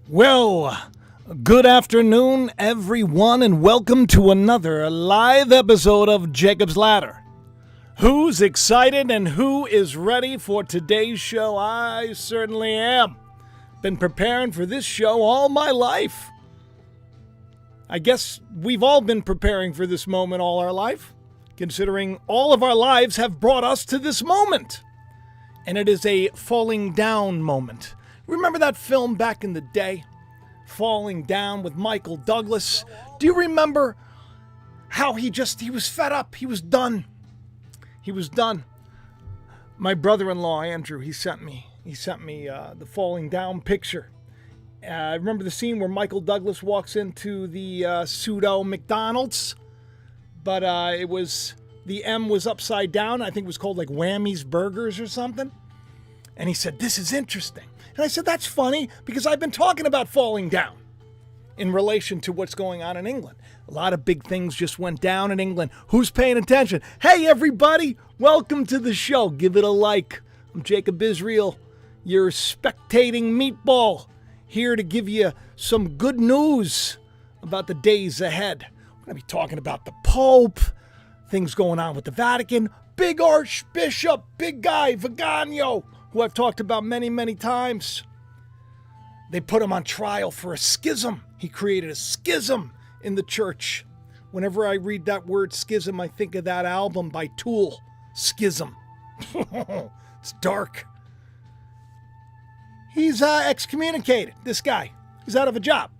Well, good afternoon, everyone, and welcome to another live episode of Jacob's Ladder. Who's excited and who is ready for today's show? I certainly am. Been preparing for this show all my life. I guess we've all been preparing for this moment all our life, considering all of our lives have brought us to this moment. And it is a falling down moment. Remember that film back in the day, Falling Down with Michael Douglas? Do you remember how he was fed up? He was done. He was done. My brother-in-law, Andrew, he sent me the Falling Down picture. I remember the scene where Michael Douglas walks into the pseudo McDonald's, but the M was upside down. I think it was called like Whammy's Burgers or something. And he said, "This is interesting." And I said, "That's funny because I've been talking about falling down in relation to what's going on in England. A lot of big things just went down in England. Who's paying attention? Hey, everybody, welcome to the show. Give it a like. I'm Jacob Israel, your spectating meatball, here to give you some good news about the days ahead. We're going to be talking about the Pope, things going on with the Vatican, big Archbishop, big guy, Vigano, who I've talked about many, many times. They put him on trial for a schism. He created a schism in the church. Whenever I read that word schism, I think of that album by Tool, Schism. It's dark. He's excommunicated, this guy. He's out of a job.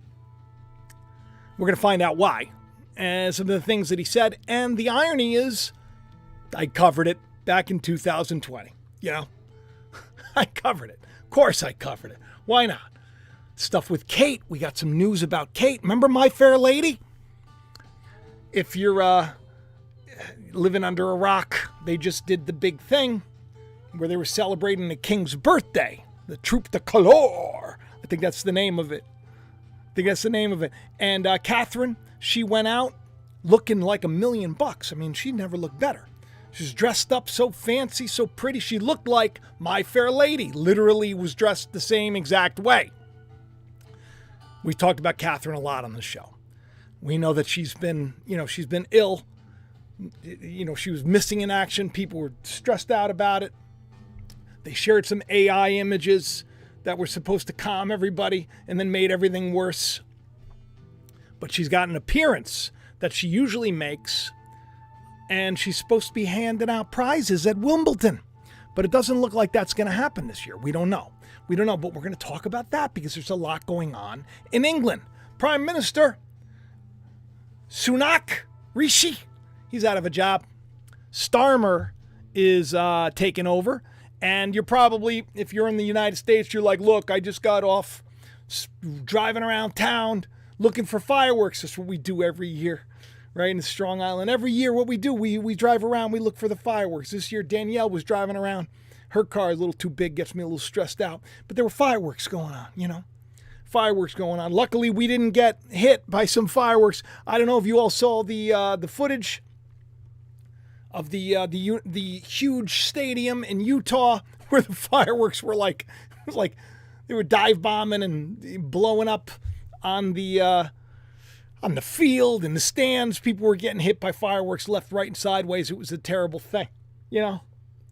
We're going to find out why, and some of the things that he said. And the irony is, I covered it back in 2020. You know, I covered it. Of course I covered it. Why not? Stuff with Kate. We got some news about Kate. Remember My Fair Lady? If you're living under a rock, they just did the big thing where they were celebrating the king's birthday. The Troupe de Couleur. I think that's the name of it. And Catherine, she went out looking like $1 million. I mean, she never looked better. She's dressed up so fancy, so pretty. She looked like My Fair Lady. Literally was dressed the same exact way. We talked about Catherine a lot on the show. We know that she's been ill. You know, she was missing in action. People were stressed out about it. They shared some AI images that were supposed to calm everybody and then made everything worse. But she's got an appearance that she usually makes, and she's supposed to be handing out prizes at Wimbledon. But it doesn't look like that's going to happen this year. We don't know, but we're going to talk about that because there's a lot going on in England. Prime Minister Sunak Rishi, he's out of a job. Starmer is taking over. And you're probably, if you're in the United States, you're like, look, I just got off driving around town looking for fireworks. That's what we do every year, right, in Strong Island. Every year what we do, we drive around, we look for the fireworks. This year Danielle was driving around. Her car is a little too big, gets me a little stressed out. But there were fireworks going on, you know. Fireworks going on. Luckily, we didn't get hit by some fireworks. I don't know if you all saw the footage of the huge stadium in Utah where the fireworks were it was like they were dive bombing and blowing up on the field, in the stands. People were getting hit by fireworks left, right, and sideways. It was a terrible thing, you know.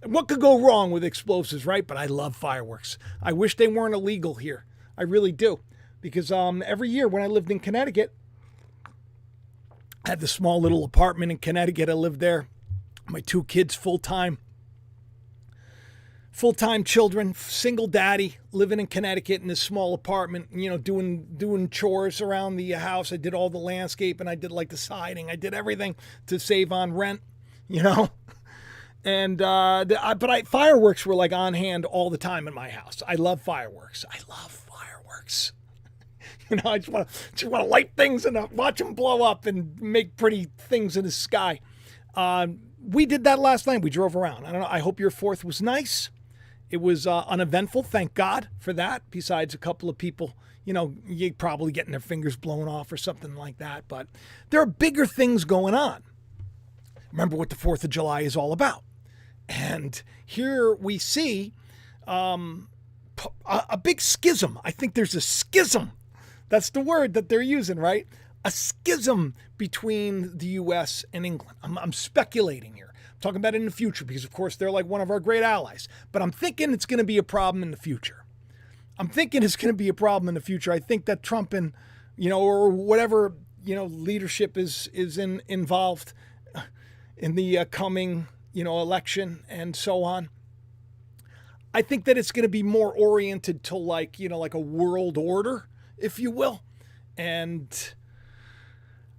What could go wrong with explosives, right? But I love fireworks. I wish they weren't illegal here. I really do. Because every year when I lived in Connecticut, I had this small little apartment in Connecticut. I lived there. My 2 kids, full-time children, single daddy, living in Connecticut in this small apartment, you know, doing chores around the house. I did all the landscaping. I did like the siding. I did everything to save on rent, you know. And fireworks were like on hand all the time in my house. I love fireworks. You know, I just want to light things and watch them blow up and make pretty things in the sky. We did that last night. We drove around. I don't know. I hope your 4th was nice. It was uneventful. Thank God for that. Besides a couple of people, you know, you're probably getting their fingers blown off or something like that. But there are bigger things going on. Remember what the 4th of July is all about. And here we see a big schism. I think there's a schism That's the word that they're using, right? A schism between the U.S. and England. I'm speculating here. I'm talking about it in the future because, of course, they're like one of our great allies. But I'm thinking it's going to be a problem in the future. I think that Trump and, or whatever, leadership is involved in the coming, election and so on. I think that it's going to be more oriented to like a world order, if you will. And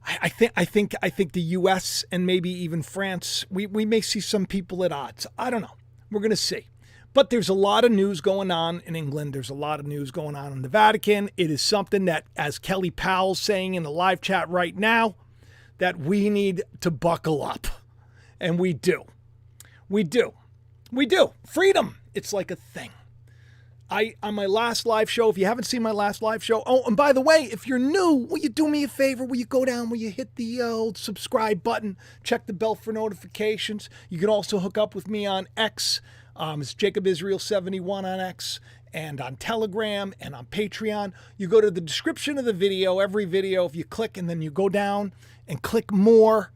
I think the U.S. and maybe even France, we may see some people at odds. I don't know. We're going to see. But there's a lot of news going on in England. There's a lot of news going on in the Vatican. It is something that, as Kelly Powell's saying in the live chat right now, that we need to buckle up. And we do. We do. Freedom. It's like a thing. On my last live show, if you haven't seen my last live show, and by the way, if you're new, will you do me a favor? Will you go down, will you hit the old subscribe button, check the bell for notifications? You can also hook up with me on X. It's Jacob Israel 71 on X, and on Telegram, and on Patreon. You go to the description of the video, every video, if you click, and then you go down and click more.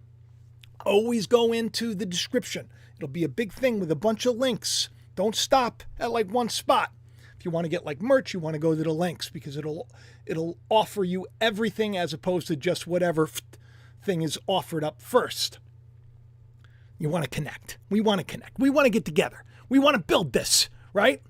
Always go into the description. It'll be a big thing with a bunch of links. Don't stop at like one spot. If you want to get like merch, you want to go to the links because it'll offer you everything as opposed to just whatever thing is offered up first. You want to connect. We want to connect. We want to get together. We want to build this, right?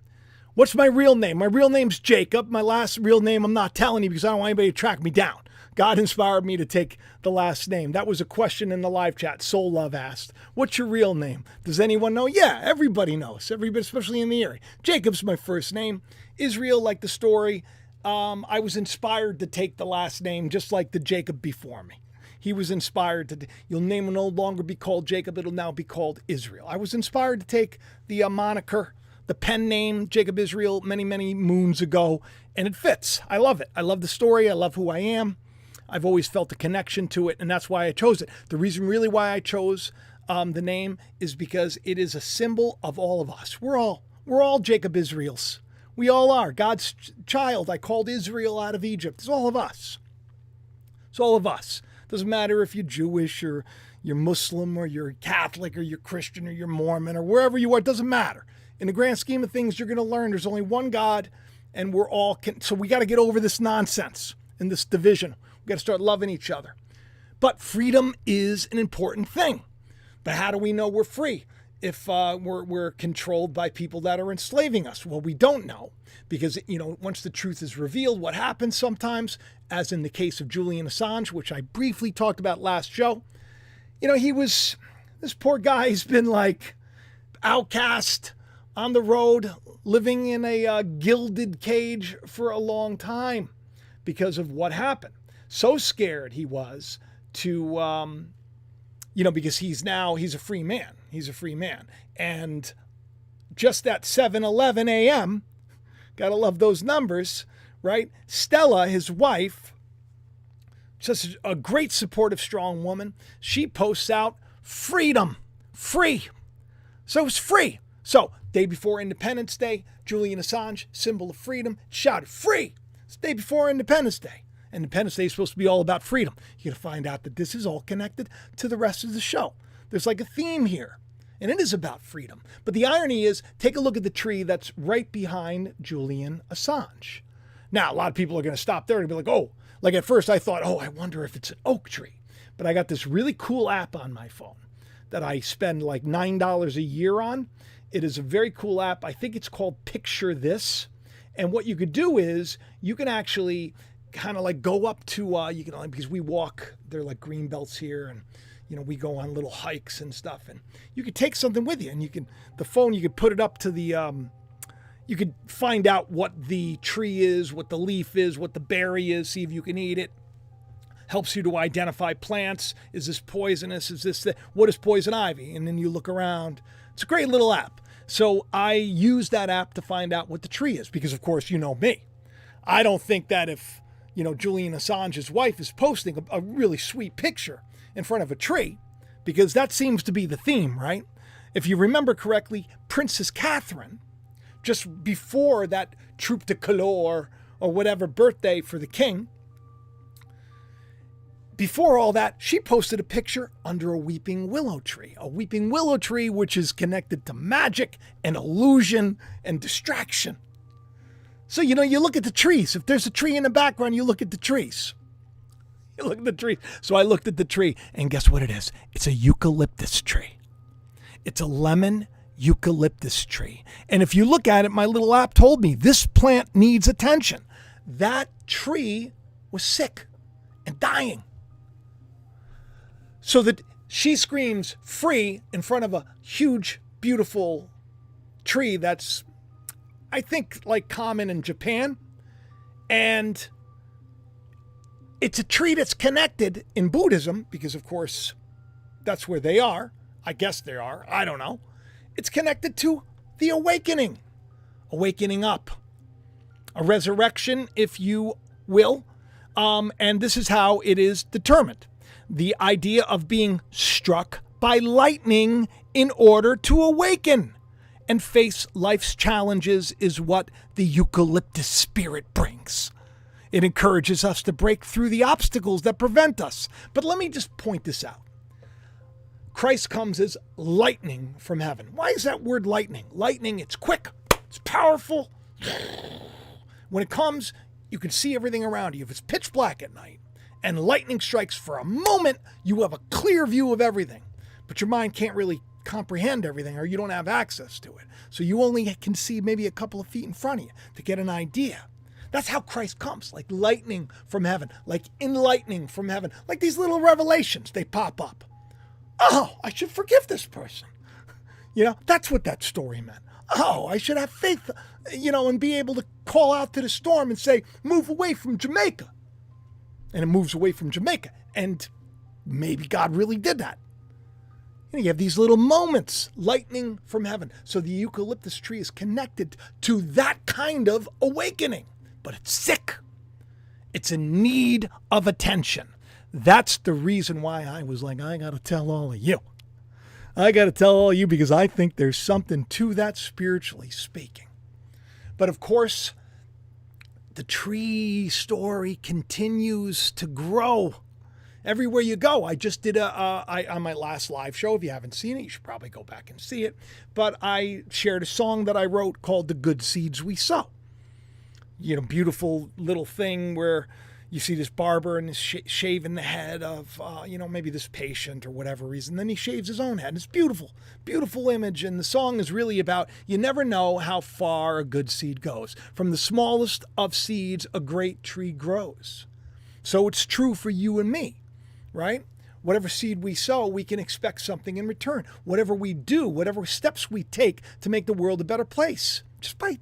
What's my real name? My real name's Jacob. My last real name I'm not telling you because I don't want anybody to track me down. God inspired me to take the last name. That was a question in the live chat. Soul Love asked, what's your real name? Does anyone know? Yeah, everybody knows. Everybody, especially in the area. Jacob's my first name. Israel, like the story, I was inspired to take the last name just like the Jacob before me. He was inspired to, your name will no longer be called Jacob. It'll now be called Israel. I was inspired to take the moniker, the pen name, Jacob Israel, many, many moons ago, and it fits. I love it. I love the story. I love who I am. I've always felt a connection to it, and that's why I chose it. The reason really why I chose the name is because it is a symbol of all of us. We're all Jacob Israels. We all are. God's child. I called Israel out of Egypt. It's all of us. It's all of us. Doesn't matter if you're Jewish or you're Muslim or you're Catholic or you're Christian or you're Mormon or wherever you are. It doesn't matter. In the grand scheme of things, you're going to learn there's only one God, and we're all so we got to get over this nonsense and this division. We got to start loving each other. But freedom is an important thing. But how do we know we're free if we're controlled by people that are enslaving us? Well, we don't know because, once the truth is revealed, what happens sometimes, as in the case of Julian Assange, which I briefly talked about last show, this poor guy has been like outcast on the road, living in a gilded cage for a long time because of what happened. So scared he was to, because he's a free man. He's a free man. And just at 7:11 a.m., gotta love those numbers, right? Stella, his wife, just a great supportive, strong woman. She posts out freedom, free. So it's free. So day before Independence Day, Julian Assange, symbol of freedom, shouted free. It's the day before Independence Day. Independence Day is supposed to be all about freedom. You're going to find out that this is all connected to the rest of the show. There's like a theme here, and it is about freedom. But the irony is, take a look at the tree that's right behind Julian Assange. Now, a lot of people are going to stop there and be like, oh, like at first I thought, I wonder if it's an oak tree. But I got this really cool app on my phone that I spend like $9 a year on. It is a very cool app. I think it's called Picture This. And what you could do is you can actually kind of like go up to, because we walk, they're like green belts here, and, we go on little hikes and stuff, and you could take something with you, and you could put it up to the, you could find out what the tree is, what the leaf is, what the berry is, see if you can eat it. Helps you to identify plants. Is this poisonous? Is this, what is poison ivy? And then you look around. It's a great little app. So I use that app to find out what the tree is, because of course, you know me. I don't think that if, Julian Assange's wife is posting a really sweet picture in front of a tree, because that seems to be the theme, right? If you remember correctly, Princess Catherine, just before that troupe de couleur or whatever birthday for the king, before all that, she posted a picture under a weeping willow tree. A weeping willow tree which is connected to magic and illusion and distraction. So, you look at the trees. If there's a tree in the background, you look at the trees. You look at the tree. So I looked at the tree, and guess what it is? It's a eucalyptus tree. It's a lemon eucalyptus tree. And if you look at it, my little app told me this plant needs attention. That tree was sick and dying. So that she screams free in front of a huge, beautiful tree that's, I think, like common in Japan. And it's a tree that's connected in Buddhism, because of course that's where they are. I guess they are. I don't know. It's connected to the awakening. Awakening up. A resurrection, if you will. And this is how it is determined. The idea of being struck by lightning in order to awaken and face life's challenges is what the eucalyptus spirit brings. It encourages us to break through the obstacles that prevent us. But let me just point this out. Christ comes as lightning from heaven. Why is that word lightning? Lightning, it's quick, it's powerful. When it comes, you can see everything around you. If it's pitch black at night and lightning strikes for a moment, you have a clear view of everything. But your mind can't really comprehend everything, or you don't have access to it. So you only can see maybe a couple of feet in front of you to get an idea. That's how Christ comes, like lightning from heaven, like enlightening from heaven, like these little revelations, they pop up. Oh, I should forgive this person. That's what that story meant. Oh, I should have faith, and be able to call out to the storm and say, move away from Jamaica. And it moves away from Jamaica. And maybe God really did that. You have these little moments, lightning from heaven. So the eucalyptus tree is connected to that kind of awakening. But it's sick. It's in need of attention. That's the reason why I was like, I got to tell all of you. I got to tell all of you because I think there's something to that spiritually speaking. But of course, the tree story continues to grow. Everywhere you go. I just did on my last live show. If you haven't seen it, you should probably go back and see it. But I shared a song that I wrote called The Good Seeds We Sow. Beautiful little thing where you see this barber and he's shaving the head of, maybe this patient or whatever reason. Then he shaves his own head. It's beautiful, beautiful image. And the song is really about, you never know how far a good seed goes. From the smallest of seeds, a great tree grows. So it's true for you and me, right? Whatever seed we sow, we can expect something in return. Whatever we do, whatever steps we take to make the world a better place, just by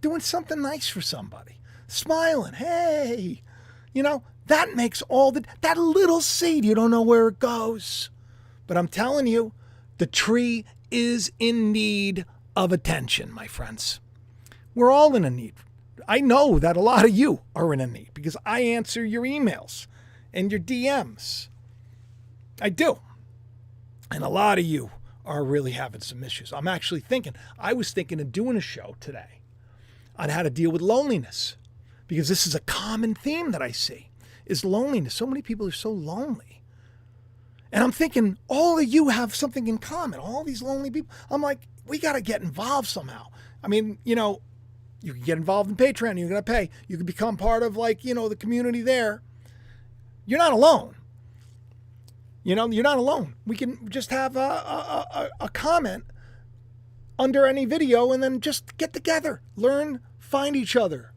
doing something nice for somebody, smiling, hey, that makes all that little seed, you don't know where it goes. But I'm telling you, the tree is in need of attention, my friends. We're all in a need. I know that a lot of you are in a need because I answer your emails and your DMs. I do. And a lot of you are really having some issues. I was thinking of doing a show today on how to deal with loneliness, because this is a common theme that I see, is loneliness. So many people are so lonely. And I'm thinking, all of you have something in common, all these lonely people. I'm like, we got to get involved somehow. I mean, you can get involved in Patreon. You're going to pay. You can become part of the community there. You're not alone. You're not alone. We can just have a comment under any video and then just get together, learn, find each other.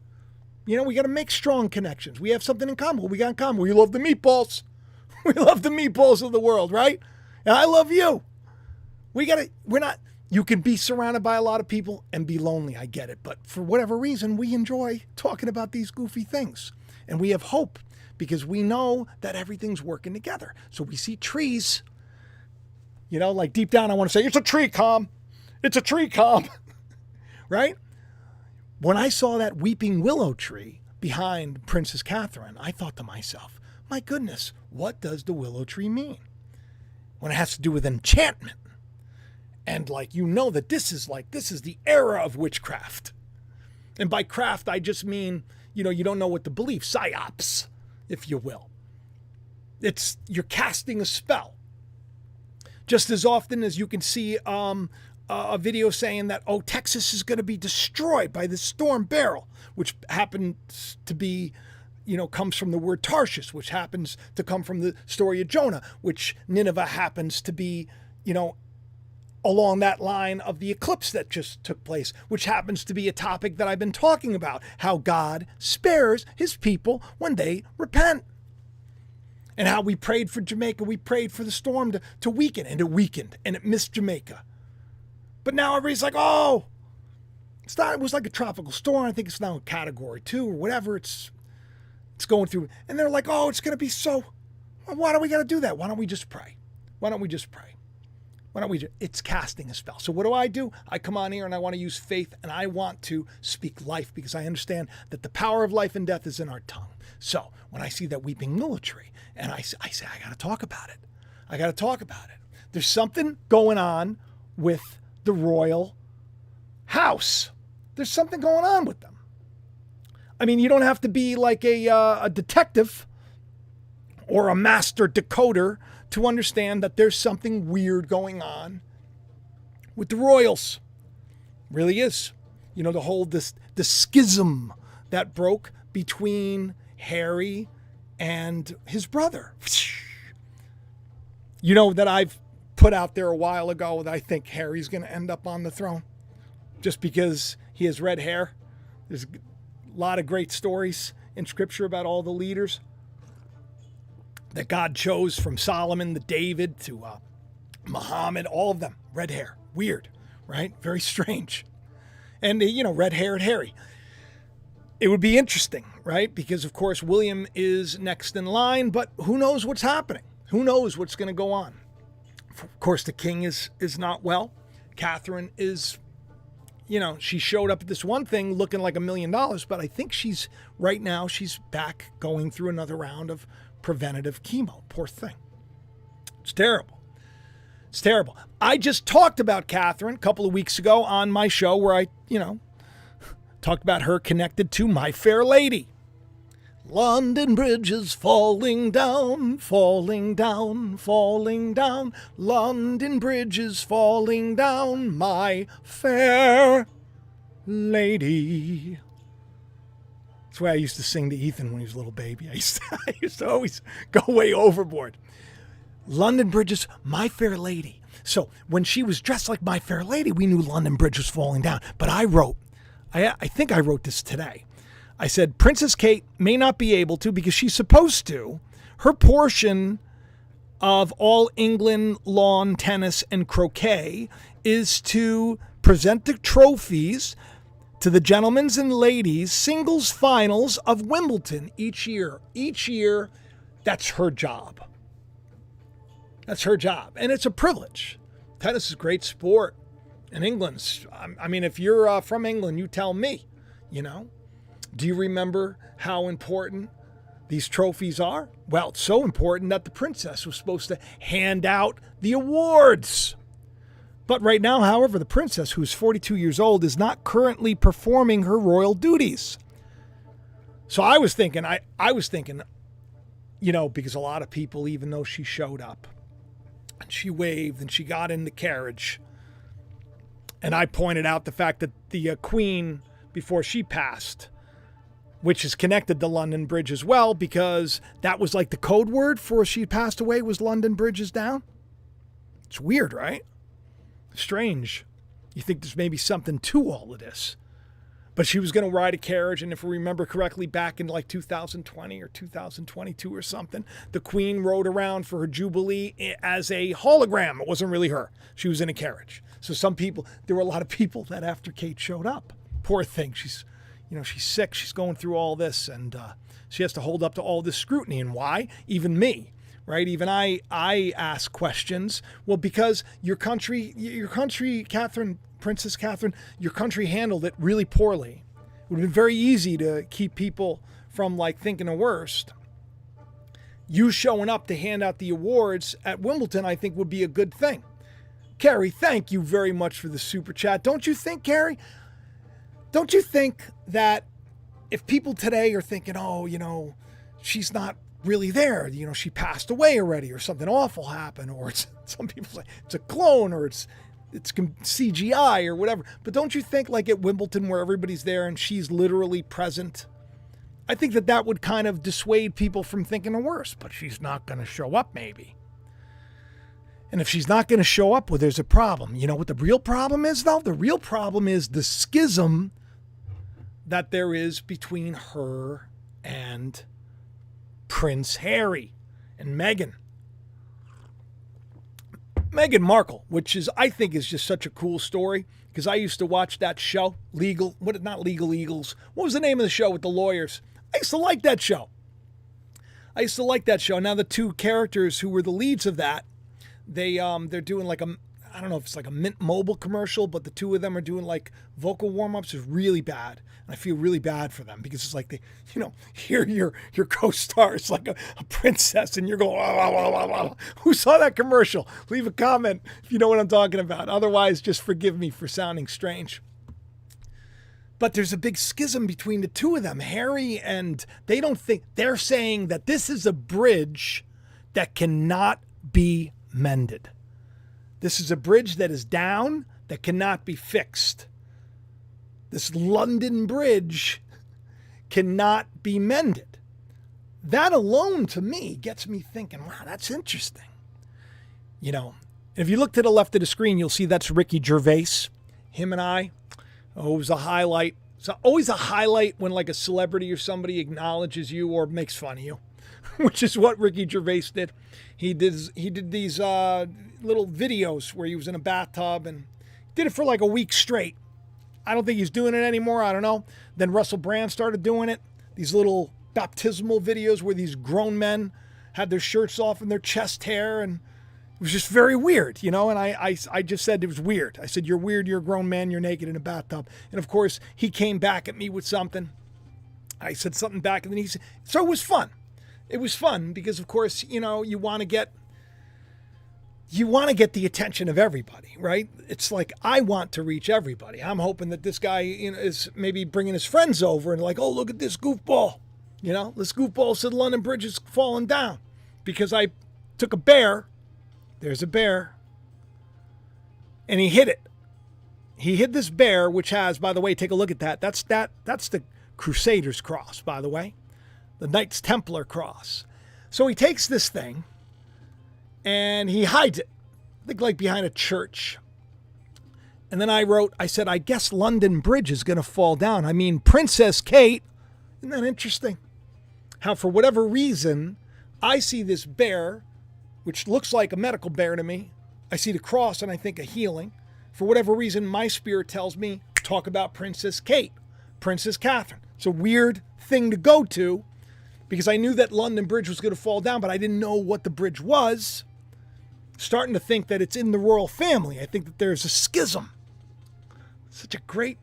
We got to make strong connections. We have something in common. What we got in common? We love the meatballs. We love the meatballs of the world, right? And I love you. You can be surrounded by a lot of people and be lonely. I get it. But for whatever reason, we enjoy talking about these goofy things. And we have hope because we know that everything's working together. So we see trees, like deep down, I want to say, it's a tree calm. It's a tree calm, right? When I saw that weeping willow tree behind Princess Catherine, I thought to myself, my goodness, what does the willow tree mean? When it has to do with enchantment. And that this is the era of witchcraft. And by craft, I just mean, you don't know what to believe. Psyops, if you will. You're casting a spell. Just as often as you can see a video saying that, oh, Texas is going to be destroyed by this storm Beryl, which happens to be, comes from the word Tarshish, which happens to come from the story of Jonah, which Nineveh happens to be, along that line of the eclipse that just took place, which happens to be a topic that I've been talking about, how God spares his people when they repent. And how we prayed for Jamaica, we prayed for the storm to weaken, and it weakened, and it missed Jamaica. But now everybody's like, oh, it was like a tropical storm. I think it's now a category 2 or whatever it's going through. And they're like, oh, it's going to be so, why do we got to do that? Why don't we just pray? It's casting a spell. So what do? I come on here and I want to use faith and I want to speak life because I understand that the power of life and death is in our tongue. So when I see that weeping willow tree and I say, I got to talk about it. There's something going on with the royal house. There's something going on with them. I mean, you don't have to be like a detective or a master decoder to understand that there's something weird going on with the royals. Really is. The schism that broke between Harry and his brother. That I've put out there a while ago that I think Harry's going to end up on the throne just because he has red hair. There's a lot of great stories in Scripture about all the leaders that God chose, from Solomon to David to Muhammad, all of them, red hair. Weird, right? Very strange. And, red-haired Harry. It would be interesting, right? Because, of course, William is next in line, but who knows what's happening? Who knows what's going to go on? Of course, the king is not well. Catherine is, she showed up at this one thing looking like $1 million, but I think she's back going through another round of preventative chemo. Poor thing. It's terrible. I just talked about Catherine a couple of weeks ago on my show where I, talked about her connected to My Fair Lady. London Bridge is falling down, falling down, falling down. London Bridge is falling down, my fair lady. That's the way I used to sing to Ethan when he was a little baby. I used to always go way overboard. London Bridge is my fair lady. So when she was dressed like My Fair Lady, we knew London Bridge was falling down. But I think I wrote this today. I said, Princess Kate may not be able to because she's supposed to. Her portion of All England lawn tennis and croquet is to present the trophies to the gentlemen's and ladies' singles finals of Wimbledon each year. Each year, that's her job. And it's a privilege. Tennis is a great sport. And England's, if you're from England, you tell me, Do you remember how important these trophies are? Well, it's so important that the princess was supposed to hand out the awards. But right now, however, the princess, who's 42 years old, is not currently performing her royal duties. So I was thinking, because a lot of people, even though she showed up and she waved and she got in the carriage, and I pointed out the fact that the Queen, before she passed, which is connected to London Bridge as well, because that was like the code word for she passed away was London Bridge is down. It's weird, right? Strange. You think there's maybe something to all of this. But she was going to ride a carriage, and if we remember correctly, back in like 2020 or 2022 or something, the Queen rode around for her Jubilee as a hologram. It wasn't really her. She was in a carriage. So there were a lot of people that after Kate showed up, poor thing, she's sick, she's going through all this, and she has to hold up to all this scrutiny. And why? Even me, right? Even I ask questions. Well, because your country, Princess Catherine, your country handled it really poorly. It would have been very easy to keep people from thinking the worst. You showing up to hand out the awards at Wimbledon, I think, would be a good thing. Carrie, thank you very much for the super chat. Don't you think, Carrie? Don't you think that if people today are thinking, she's not really there. You know, she passed away already, or something awful happened, or it's, some people say it's a clone, or it's CGI or whatever. But don't you think, like at Wimbledon where everybody's there and she's literally present, I think that would kind of dissuade people from thinking the worst. But she's not going to show up, maybe. And if she's not going to show up, well, there's a problem. You know what the real problem is, though? The real problem is the schism that there is between her and Prince Harry and Meghan Markle, which is, I think, is just such a cool story, because I used to watch that show, not Legal Eagles. What was the name of the show with the lawyers? I used to like that show. Now the two characters who were the leads of that, they're doing like I don't know if it's like a Mint Mobile commercial, but the two of them are doing like vocal warm-ups. Is really bad. And I feel really bad for them, because it's like they, hear your co-star is like a princess and you're going, wah, wah, wah, wah. Who saw that commercial? Leave a comment if you know what I'm talking about. Otherwise, just forgive me for sounding strange. But there's a big schism between the two of them, Harry, and they're saying that this is a bridge that cannot be mended. This is a bridge that is down, that cannot be fixed. This London Bridge cannot be mended. That alone, to me, gets me thinking, wow, that's interesting. If you look to the left of the screen, you'll see that's Ricky Gervais. Him and I. Oh, it was a highlight. It's always a highlight when like a celebrity or somebody acknowledges you or makes fun of you, which is what Ricky Gervais did. He did these little videos where he was in a bathtub and did it for like a week straight. I don't think he's doing it anymore. I don't know. Then Russell Brand started doing it. These little baptismal videos where these grown men had their shirts off and their chest hair, and it was just very weird, And I just said it was weird. I said, you're weird. You're a grown man. You're naked in a bathtub. And of course, he came back at me with something. I said something back, and then he said, so it was fun. It was fun because, of course, you want to get the attention of everybody, right? It's like, I want to reach everybody. I'm hoping that this guy is maybe bringing his friends over and like, oh, look at this goofball. This goofball said London Bridge is falling down because I took a bear. There's a bear. And he hit it. He hit this bear, which has, by the way, take a look at that. That's the Crusaders cross, by the way. The Knights Templar cross. So he takes this thing and he hides it. I think like behind a church. And then I said, I guess London Bridge is going to fall down. I mean, Princess Kate. Isn't that interesting? How for whatever reason, I see this bear, which looks like a medical bear to me. I see the cross and I think a healing. For whatever reason, my spirit tells me, talk about Princess Kate, Princess Catherine. It's a weird thing to go to because I knew that London Bridge was going to fall down, but I didn't know what the bridge was. Starting to think that it's in the royal family. I think that there's a schism. Such a great,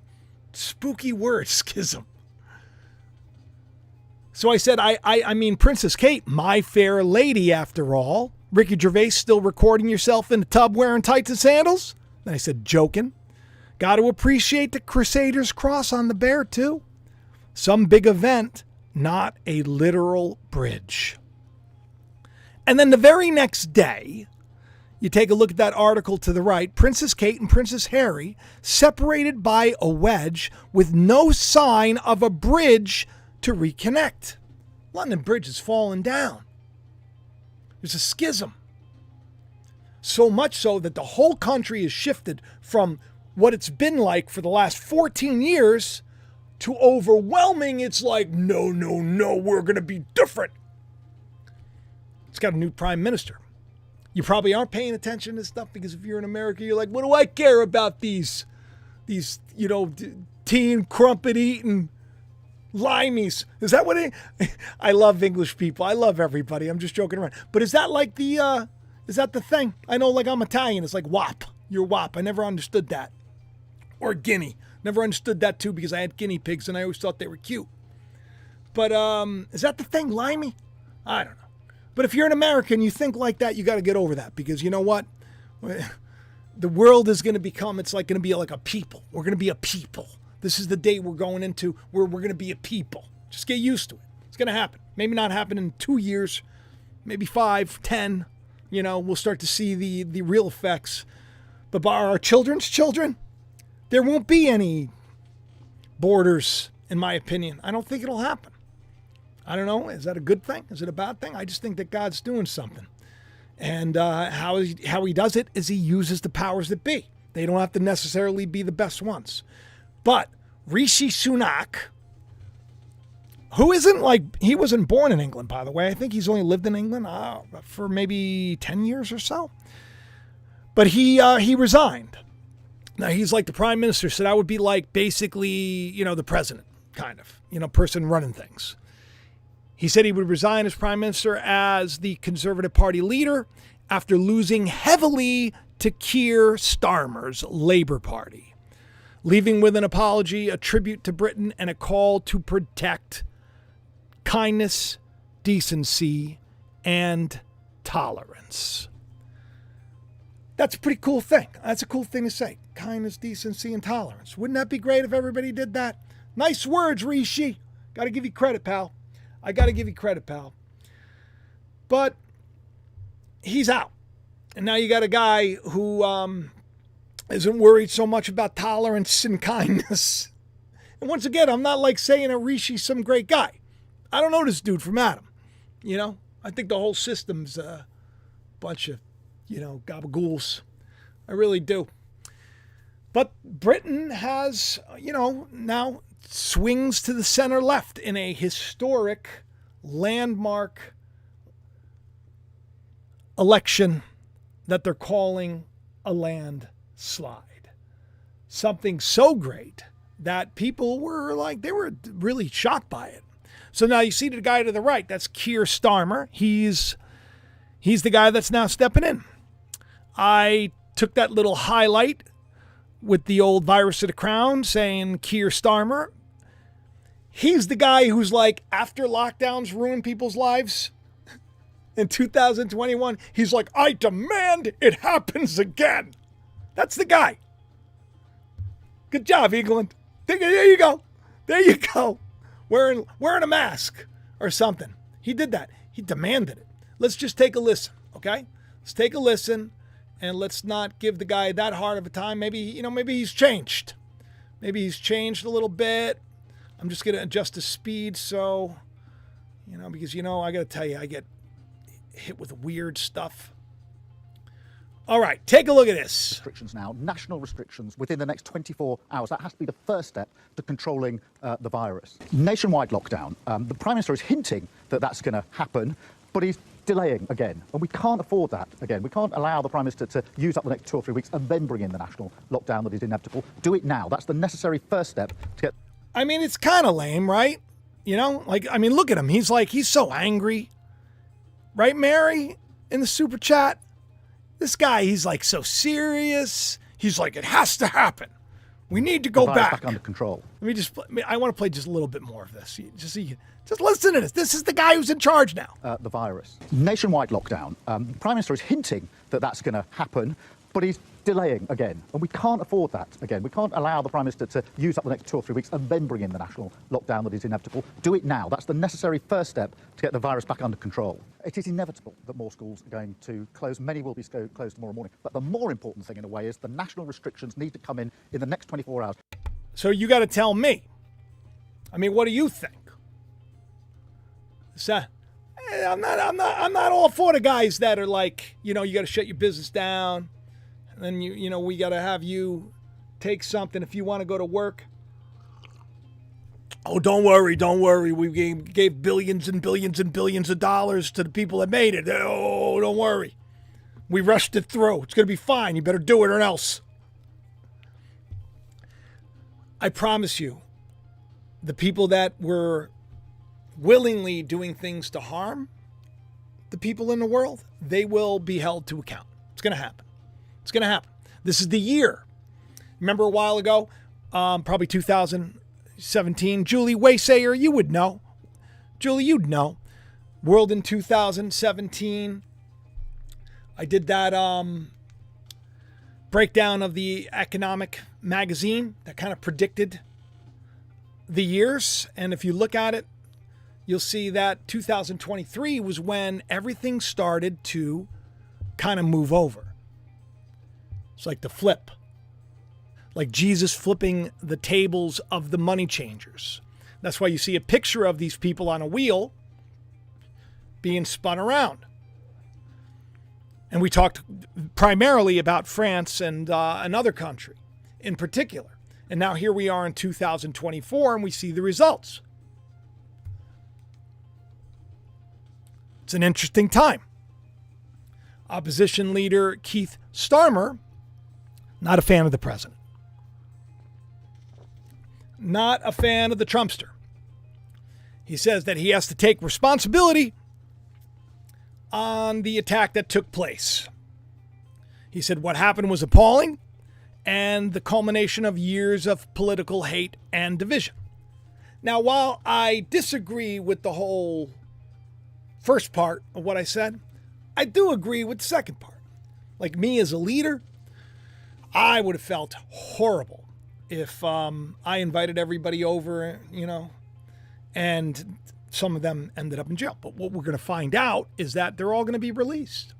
spooky word, schism. So I said, I mean, Princess Kate, my fair lady, after all. Ricky Gervais, still recording yourself in the tub wearing tights and sandals? And I said, joking. Got to appreciate the Crusaders cross on the bear, too. Some big event, not a literal bridge. And then the very next day, you take a look at that article to the right, Princess Kate and Princess Harry separated by a wedge with no sign of a bridge to reconnect. London Bridge has fallen down. There's a schism. So much so that the whole country has shifted from what it's been like for the last 14 years to overwhelming. It's like, no, we're going to be different. It's got a new prime minister. You probably aren't paying attention to stuff because if you're in America, you're like, what do I care about these tea and crumpet eating limeys? Is that what I love English people. I love everybody. I'm just joking around. But is that like is that the thing? I know, like, I'm Italian. It's like WAP. You're WAP. I never understood that. Or Guinea. Never understood that too because I had guinea pigs and I always thought they were cute. But is that the thing, limey? I don't know. But if you're an American, you think like that, you got to get over that because you know what? The world is going to become, it's like going to be like a people. We're going to be a people. This is the day we're going into where we're going to be a people. Just get used to it. It's going to happen. Maybe not happen in 2 years, maybe 5, 10. We'll start to see the real effects. But by our children's children, there won't be any borders, in my opinion. I don't think it'll happen. I don't know. Is that a good thing? Is it a bad thing? I just think that God's doing something. And how he does it is he uses the powers that be. They don't have to necessarily be the best ones. But Rishi Sunak, who he wasn't born in England, by the way. I think he's only lived in England for maybe 10 years or so. But he resigned. Now, he's like the prime minister, so that would be like basically, the president, kind of, person running things. He said he would resign as prime minister as the Conservative Party leader after losing heavily to Kier Starmer's Labour Party, leaving with an apology, a tribute to Britain, and a call to protect kindness, decency, and tolerance. That's a pretty cool thing. That's a cool thing to say. Kindness, decency, and tolerance. Wouldn't that be great if everybody did that? Nice words, Rishi. Got to give you credit, pal. I got to give you credit, pal. But he's out. And now you got a guy who isn't worried so much about tolerance and kindness. And once again, I'm not like saying that Rishi's some great guy. I don't know this dude from Adam. I think the whole system's a bunch of, gabagools. I really do. But Britain has, now swings to the center left in a historic landmark election that they're calling a landslide. Something so great that people were they were really shocked by it. So now you see the guy to the right, that's Kier Starmer. He's the guy that's now stepping in. I took that little highlight with the old virus of the crown saying Kier Starmer. He's the guy who's after lockdowns ruin people's lives in 2021, he's like, I demand it happens again. That's the guy. Good job, England. There you go. There you go. Wearing a mask or something. He did that. He demanded it. Let's just take a listen, okay? Let's take a listen, and let's not give the guy that hard of a time. Maybe he's changed. Maybe he's changed a little bit. I'm just going to adjust the speed so, because, I got to tell you, I get hit with weird stuff. All right, take a look at this. Restrictions now, national restrictions within the next 24 hours. That has to be the first step to controlling the virus. Nationwide lockdown. The Prime Minister is hinting that that's going to happen, but he's delaying again. And we can't afford that again. We can't allow the Prime Minister to use up the next 2 or 3 weeks and then bring in the national lockdown that is inevitable. Do it now. That's the necessary first step to get... I mean, it's kind of lame, right? Look at him. He's so angry. Right, Mary? In the super chat? This guy, he's so serious. He's like, it has to happen. We need to go back under control. I want to play just a little bit more of this. Just listen to this. This is the guy who's in charge now. The virus. Nationwide lockdown. The Prime Minister is hinting that that's going to happen, but he's delaying again. And we can't afford that again. We can't allow the Prime Minister to use up the next 2 or 3 weeks and then bring in the national lockdown that is inevitable. Do it now. That's the necessary first step to get the virus back under control. It is inevitable that more schools are going to close. Many will be closed tomorrow morning. But the more important thing, in a way, is the national restrictions need to come in the next 24 hours. So you got to tell me. What do you think? So, I'm not all for the guys that are you got to shut your business down. And then we got to have you take something if you want to go to work. Oh, don't worry. We gave billions and billions and billions of dollars to the people that made it. Oh, don't worry. We rushed it through. It's going to be fine. You better do it or else. I promise you, the people that were willingly doing things to harm the people in the world, they will be held to account. It's going to happen. It's going to happen. This is the year. Remember a while ago, probably 2017, Julie Waysayer, you would know. Julie, you'd know. World in 2017. I did that breakdown of the economic magazine that kind of predicted the years. And if you look at it, you'll see that 2023 was when everything started to kind of move over. It's like the flip. Like Jesus flipping the tables of the money changers. That's why you see a picture of these people on a wheel being spun around. And we talked primarily about France and another country in particular. And now here we are in 2024 and we see the results. It's an interesting time. Opposition leader Kier Starmer, not a fan of the president. Not a fan of the Trumpster. He says that he has to take responsibility on the attack that took place. He said what happened was appalling and the culmination of years of political hate and division. Now, while I disagree with the whole first part of what I said, I do agree with the second part. Like me as a leader, I would have felt horrible if I invited everybody over, and some of them ended up in jail. But what we're going to find out is that they're all going to be released.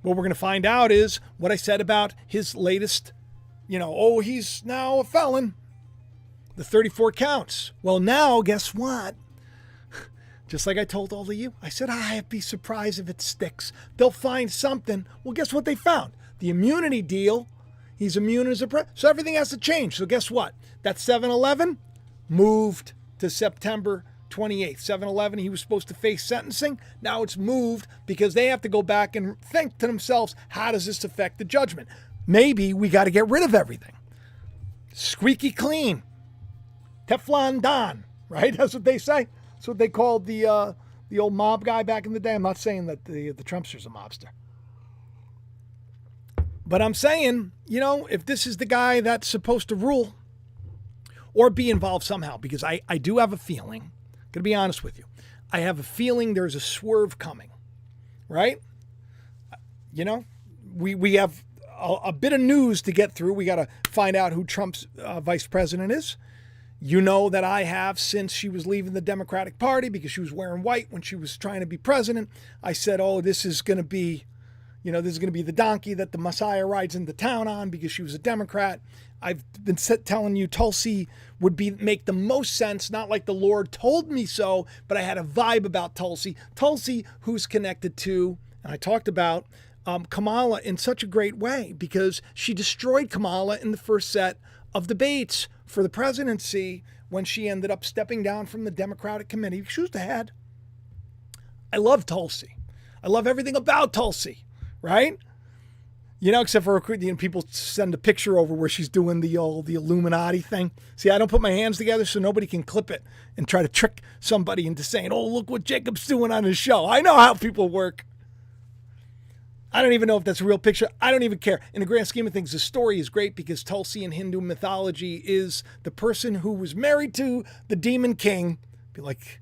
What we're going to find out is what I said about his latest, he's now a felon. The 34 counts. Well, now, guess what? Just like I told all of you, I said, I'd be surprised if it sticks. They'll find something. Well, guess what they found? The immunity deal. He's immune as a president. So everything has to change. So guess what? That 7-Eleven moved to September 28th. 7-Eleven, he was supposed to face sentencing. Now it's moved because they have to go back and think to themselves, how does this affect the judgment? Maybe we got to get rid of everything. Squeaky clean. Teflon Don, right? That's what they say. That's what they called the old mob guy back in the day. I'm not saying that the Trumpster's a mobster. But I'm saying, if this is the guy that's supposed to rule or be involved somehow, because I do have a feeling, I'm going to be honest with you, I have a feeling there's a swerve coming, right? We have a bit of news to get through. We got to find out who Trump's vice president is. You know that I have since she was leaving the Democratic Party because she was wearing white when she was trying to be president. I said, this is going to be, this is going to be the donkey that the Messiah rides into town on because she was a Democrat. I've been telling you Tulsi would make the most sense, not like the Lord told me so, but I had a vibe about Tulsi. Tulsi, who's connected to, and I talked about, Kamala in such a great way because she destroyed Kamala in the first set of debates for the presidency when she ended up stepping down from the Democratic committee. She was the head. I love Tulsi. I love everything about Tulsi, right? Except for people send a picture over where she's doing the Illuminati thing. See, I don't put my hands together so nobody can clip it and try to trick somebody into saying, look what Jacob's doing on his show. I know how people work. I don't even know if that's a real picture. I don't even care. In the grand scheme of things, the story is great because Tulsi in Hindu mythology is the person who was married to the demon king, be like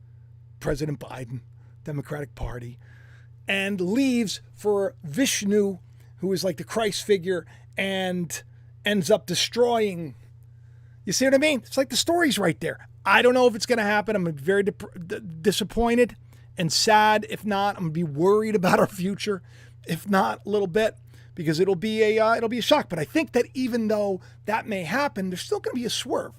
President Biden, Democratic Party, and leaves for Vishnu, who is like the Christ figure, and ends up destroying. You see what I mean? It's like the story's right there. I don't know if it's going to happen. I'm very disappointed and sad. If not, I'm going to be worried about our future. If not, a little bit, because it'll be a shock. But I think that even though that may happen, there's still going to be a swerve.